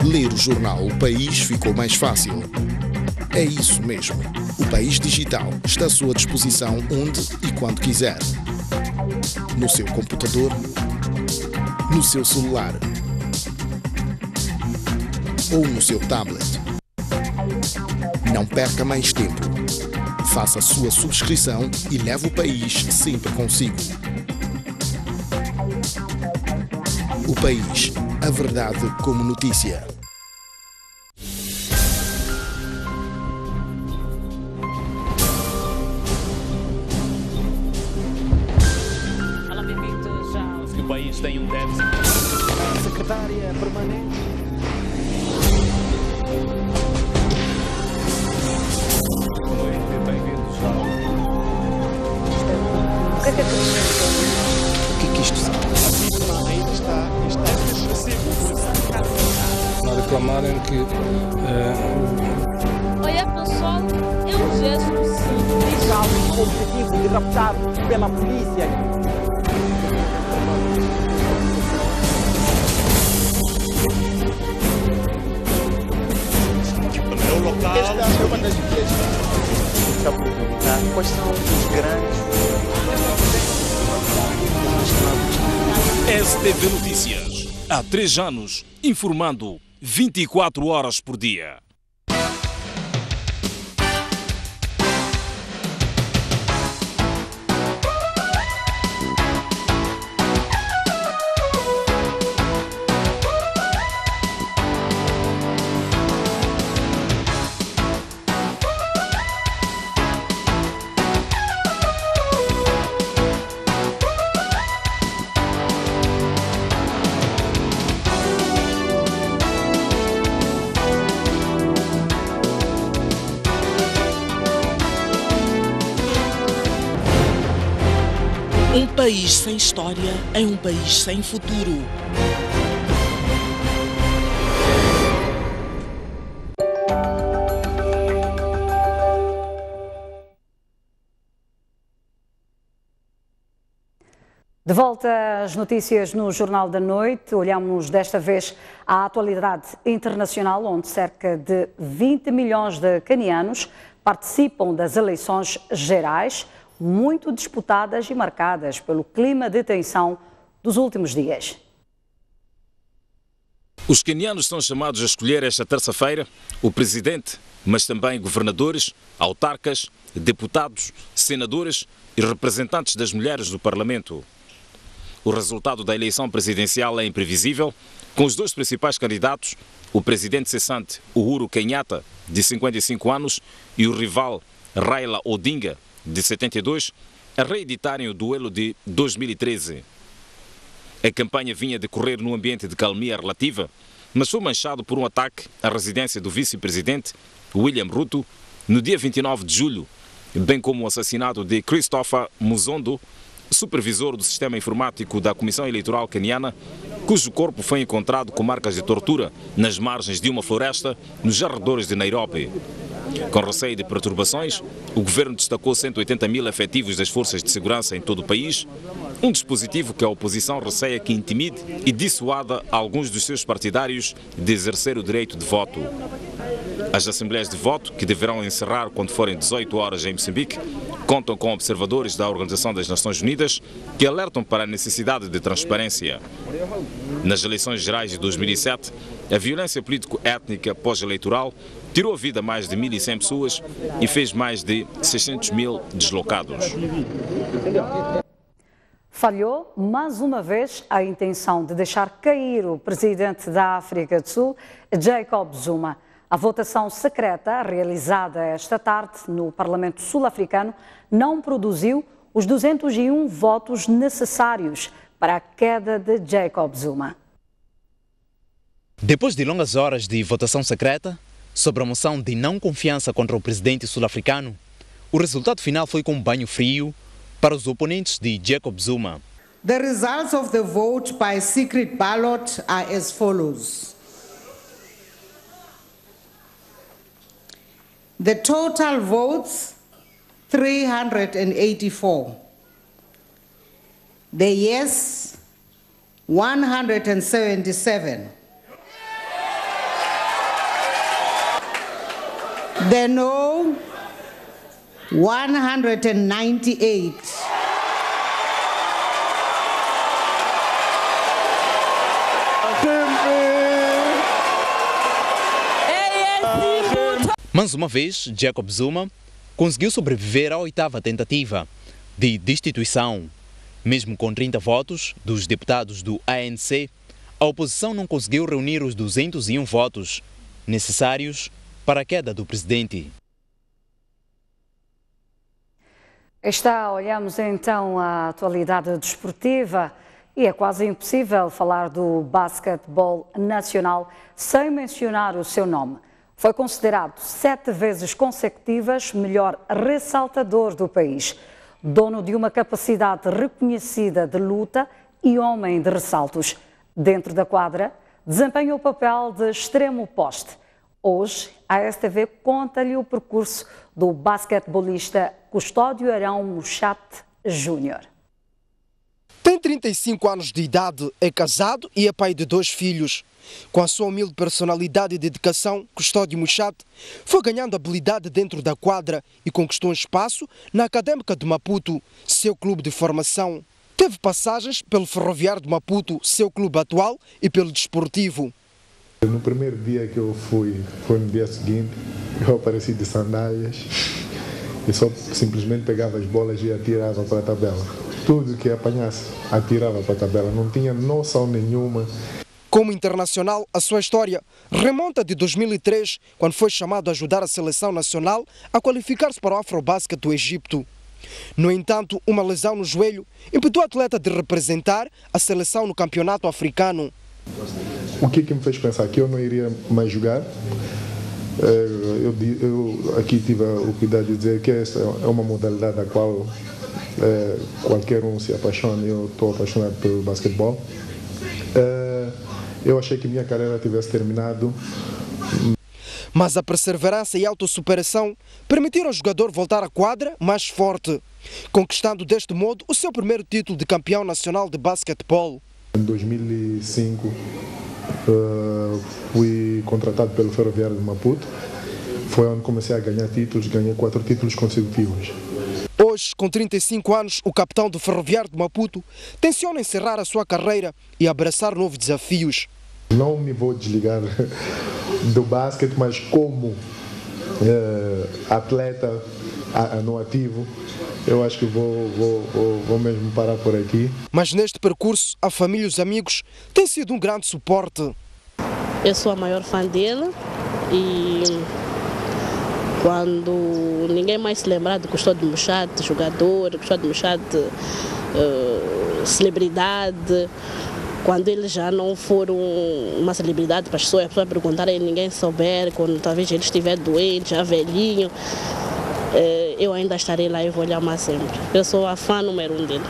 Ler o jornal O País ficou mais fácil. É isso mesmo. O País Digital está à sua disposição onde e quando quiser. No seu computador, no seu celular ou no seu tablet. Não perca mais tempo. Faça a sua subscrição e leve o país sempre consigo. O País, a verdade como notícia. Olá, bem-vindos ao... Que o país tem um déficit. Secretária permanente. Boa noite, bem-vindos ao... O que é que isto sabe? Ainda está A reclamarem que... Olha, pessoal, é um gesto simples. Algo com o objetivo de raptar pela polícia. No local... Esta é uma das vias que está por perguntar quais são os grandes... STV Notícias. Há 3 anos, informando 24 horas por dia. Um país sem história é um país sem futuro. De volta às notícias no Jornal da Noite, olhamos desta vez à atualidade internacional, onde cerca de 20 milhões de canianos participam das eleições gerais, muito disputadas e marcadas pelo clima de tensão dos últimos dias. Os quenianos são chamados a escolher esta terça-feira o presidente, mas também governadores, autarcas, deputados, senadores e representantes das mulheres do Parlamento. O resultado da eleição presidencial é imprevisível, com os dois principais candidatos, o presidente cessante Uhuru Kenyatta, de 55 anos, e o rival Raila Odinga, de 72, a reeditarem o duelo de 2013. A campanha vinha a decorrer num ambiente de calmia relativa, mas foi manchado por um ataque à residência do vice-presidente William Ruto no dia 29 de julho, bem como o assassinato de Christopher Muzondo, supervisor do sistema informático da Comissão Eleitoral Queniana, cujo corpo foi encontrado com marcas de tortura nas margens de uma floresta nos arredores de Nairobi. Com receio de perturbações, o governo destacou 180 mil efetivos das forças de segurança em todo o país, um dispositivo que a oposição receia que intimide e dissuada alguns dos seus partidários de exercer o direito de voto. As assembleias de voto, que deverão encerrar quando forem 18 horas em Moçambique, contam com observadores da Organização das Nações Unidas que alertam para a necessidade de transparência. Nas eleições gerais de 2007, a violência político-étnica pós-eleitoral tirou a vida a mais de 1.100 pessoas e fez mais de 600 mil deslocados. Falhou, mais uma vez, a intenção de deixar cair o presidente da África do Sul, Jacob Zuma. A votação secreta, realizada esta tarde no Parlamento Sul-Africano, não produziu os 201 votos necessários para a queda de Jacob Zuma. Depois de longas horas de votação secreta sobre a moção de não confiança contra o presidente sul-africano, o resultado final foi com um banho frio para os oponentes de Jacob Zuma. The results of the vote by secret ballot are as follows. The total votes, 384. The yes, 177. The no, 198. Mais uma vez, Jacob Zuma conseguiu sobreviver à oitava tentativa de destituição. Mesmo com 30 votos dos deputados do ANC, a oposição não conseguiu reunir os 201 votos necessários para a queda do presidente. Olhamos então a atualidade desportiva e é quase impossível falar do basquetebol nacional sem mencionar o seu nome. Foi considerado 7 vezes consecutivas melhor ressaltador do país, dono de uma capacidade reconhecida de luta e homem de ressaltos. Dentro da quadra, desempenha o papel de extremo poste. Hoje, a STV conta-lhe o percurso do basquetebolista Custódio Arão Muchate Júnior. Tem 35 anos de idade, é casado e é pai de 2 filhos. Com a sua humilde personalidade e dedicação, Custódio Muchate foi ganhando habilidade dentro da quadra e conquistou um espaço na Académica de Maputo, seu clube de formação. Teve passagens pelo Ferroviário de Maputo, seu clube atual, e pelo Desportivo. No primeiro dia que eu fui, foi no dia seguinte, eu apareci de sandálias e só simplesmente pegava as bolas e atirava para a tabela. Tudo que apanhasse, atirava para a tabela, não tinha noção nenhuma. Como internacional, a sua história remonta de 2003, quando foi chamado a ajudar a seleção nacional a qualificar-se para o Afrobasket do Egito. No entanto, uma lesão no joelho impediu o atleta de representar a seleção no campeonato africano. O que me fez pensar que eu não iria mais jogar? Eu aqui tive o cuidado de dizer que esta é uma modalidade da qual qualquer um se apaixona. Eu estou apaixonado pelo basquetebol. Eu achei que minha carreira tivesse terminado. Mas a perseverança e a autossuperação permitiram ao jogador voltar à quadra mais forte, conquistando deste modo o seu primeiro título de campeão nacional de basquetebol. Em 2005 fui contratado pelo Ferroviário de Maputo. Foi onde comecei a ganhar títulos, ganhei 4 títulos consecutivos. Hoje, com 35 anos, o capitão do Ferroviário de Maputo tenciona encerrar a sua carreira e abraçar novos desafios. Não me vou desligar do basquete, mas como atleta no ativo, eu acho que vou mesmo parar por aqui. Mas neste percurso, a família e os amigos têm sido um grande suporte. Eu sou a maior fã dele e quando ninguém mais se lembrar de Custódio Machado, jogador, Custódio Machado, celebridade, quando ele já não for uma celebridade para as pessoas perguntarem e ninguém souber, quando talvez ele estiver doente, já velhinho, eu ainda estarei lá e vou lhe amar sempre. Eu sou a fã número 1 dele.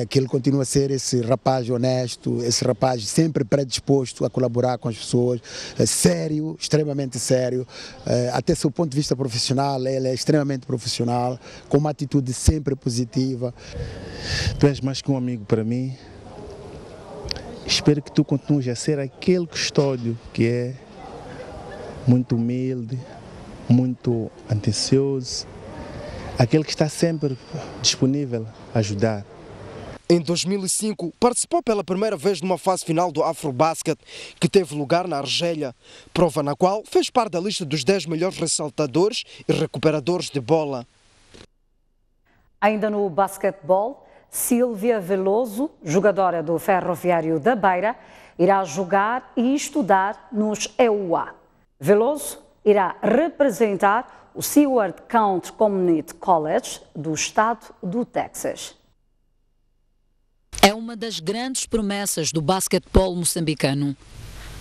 Que ele continua a ser esse rapaz honesto, esse rapaz sempre predisposto a colaborar com as pessoas, sério, extremamente sério, até seu ponto de vista profissional, ele é extremamente profissional, com uma atitude sempre positiva. Tu és mais que um amigo para mim, espero que tu continues a ser aquele Custódio que é muito humilde, muito atencioso, aquele que está sempre disponível a ajudar. Em 2005, participou pela primeira vez numa fase final do Afrobasket, que teve lugar na Argélia, prova na qual fez parte da lista dos 10 melhores ressaltadores e recuperadores de bola. Ainda no basquetebol, Sílvia Veloso, jogadora do Ferroviário da Beira, irá jogar e estudar nos EUA. Veloso irá representar o Seward County Community College do estado do Texas. É uma das grandes promessas do basquetebol moçambicano.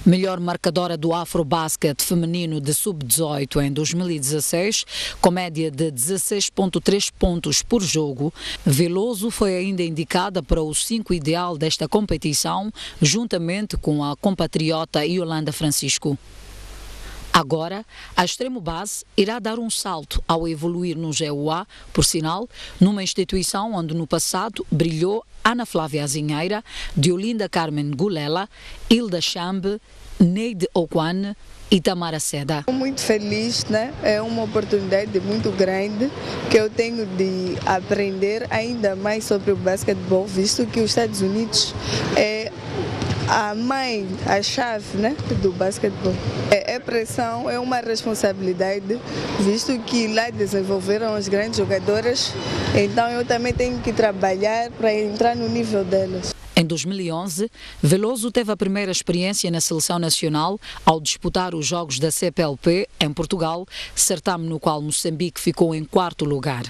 Melhor marcadora do Afrobasket feminino de sub-18 em 2016, com média de 16,3 pontos por jogo, Veloso foi ainda indicada para o 5 ideal desta competição, juntamente com a compatriota Yolanda Francisco. Agora, a extremo base irá dar um salto ao evoluir no GUA, por sinal, numa instituição onde no passado brilhou Ana Flávia Azinheira, Diolinda Carmen Gulela, Hilda Chambe, Neide Okwane e Tamara Seda. Estou muito feliz, né? É uma oportunidade muito grande que eu tenho de aprender ainda mais sobre o basquetebol, visto que os Estados Unidos é a chave, né, do basquetebol. É pressão, é uma responsabilidade, visto que lá desenvolveram as grandes jogadoras, então eu também tenho que trabalhar para entrar no nível delas. Em 2011, Veloso teve a primeira experiência na seleção nacional ao disputar os Jogos da CPLP em Portugal, certame no qual Moçambique ficou em 4º lugar.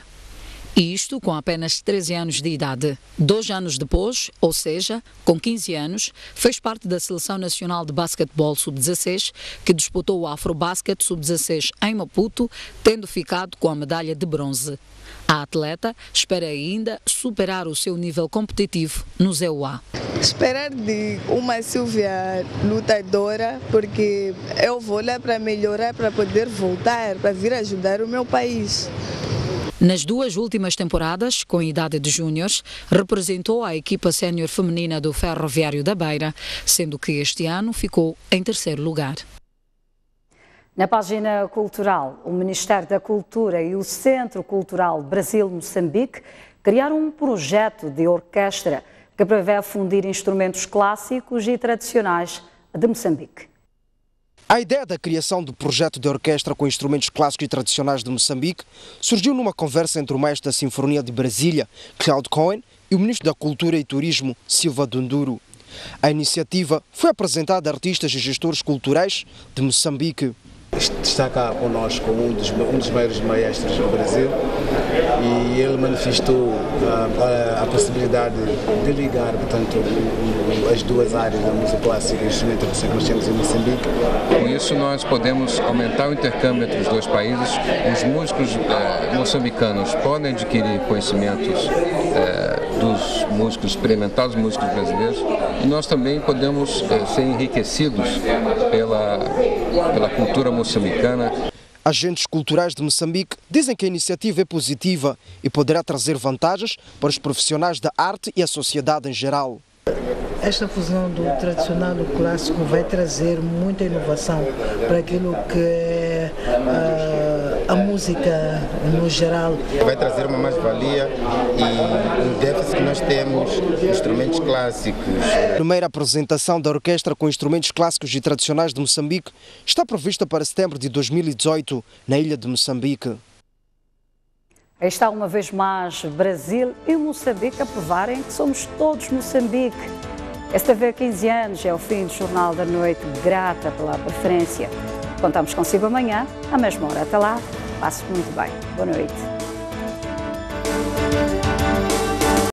E isto com apenas 13 anos de idade. 2 anos depois, ou seja, com 15 anos, fez parte da Seleção Nacional de Basquetebol Sub-16, que disputou o Afrobasket Sub-16 em Maputo, tendo ficado com a medalha de bronze. A atleta espera ainda superar o seu nível competitivo no ZUA. Esperar de uma Sílvia lutadora, porque eu vou lá para melhorar, para poder voltar, para vir ajudar o meu país. Nas 2 últimas temporadas, com idade de júniores, representou a equipa sénior feminina do Ferroviário da Beira, sendo que este ano ficou em 3º lugar. Na página cultural, o Ministério da Cultura e o Centro Cultural Brasil-Moçambique criaram um projeto de orquestra que prevê fundir instrumentos clássicos e tradicionais de Moçambique. A ideia da criação do projeto de orquestra com instrumentos clássicos e tradicionais de Moçambique surgiu numa conversa entre o maestro da Sinfonia de Brasília, Claude Cohen, e o ministro da Cultura e Turismo, Silva Dunduro. A iniciativa foi apresentada a artistas e gestores culturais de Moçambique. Está cá conosco um dos maiores maestros do Brasil e ele manifestou a possibilidade de ligar, portanto, as duas áreas da música clássica e o instrumento que nós temos em Moçambique. Com isso nós podemos aumentar o intercâmbio entre os dois países. Os músicos moçambicanos podem adquirir conhecimentos dos músicos, experimentar os músicos brasileiros, e nós também podemos ser enriquecidos pela cultura moçambicana. Agentes culturais de Moçambique dizem que a iniciativa é positiva e poderá trazer vantagens para os profissionais da arte e a sociedade em geral. Esta fusão do tradicional e do clássico vai trazer muita inovação para aquilo que é a música no geral? Vai trazer uma mais-valia e um déficit que nós temos de instrumentos clássicos. A primeira apresentação da orquestra com instrumentos clássicos e tradicionais de Moçambique está prevista para setembro de 2018 na ilha de Moçambique. Aí está uma vez mais Brasil e Moçambique a provarem que somos todos Moçambique. STV 15 anos é o fim do Jornal da Noite, grata pela preferência. Contamos consigo amanhã, à mesma hora. Até lá, passe muito bem. Boa noite.